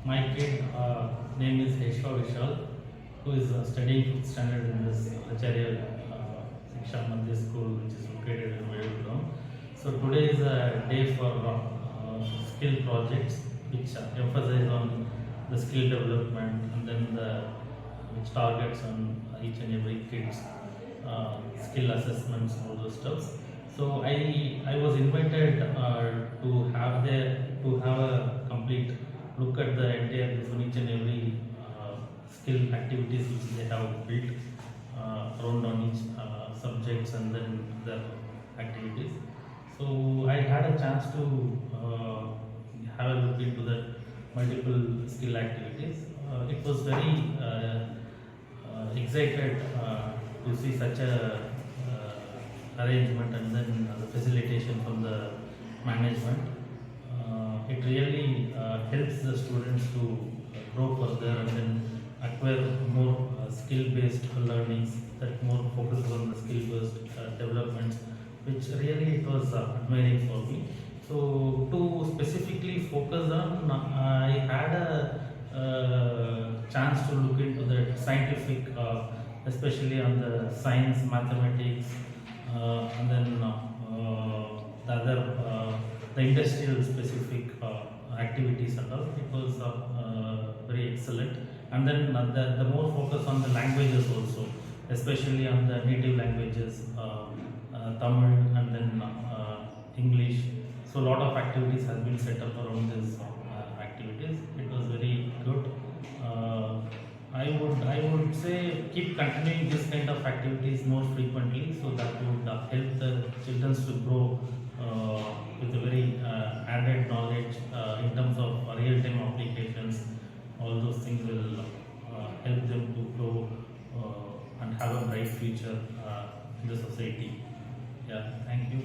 My kid name is Heshwa Vishal, who is studying 5th standard in this Acharya Shiksha Mandir school, which is located in Vayurgram. So today is a day for skill projects, which emphasize on the skill development and then which targets on each and every kid's skill assessments, all those stuff. So I was invited to have a complete look at the entire this each and every skill activities which they have built around on each subjects and then the activities. So I had a chance to have a look into the multiple skill activities. It was very excited to see such a arrangement and then the facilitation from the management. It really helps the students to grow further and then acquire more skill-based learnings that more focus on the skill-based developments, which really it was admiring for me. So to specifically focus on, I had a chance to look into the scientific, especially on the science, mathematics, and then the other the industrial specific activities and all. It was very excellent. And then the more focus on the languages also, especially on the native languages, Tamil and then English. So a lot of activities has been set up around these activities. It was very good. I would say keep continuing this kind of activities more frequently, so that would help the children to grow with a very added knowledge in terms of real-time applications. All those things will help them to grow and have a bright future in the society. Yeah, thank you.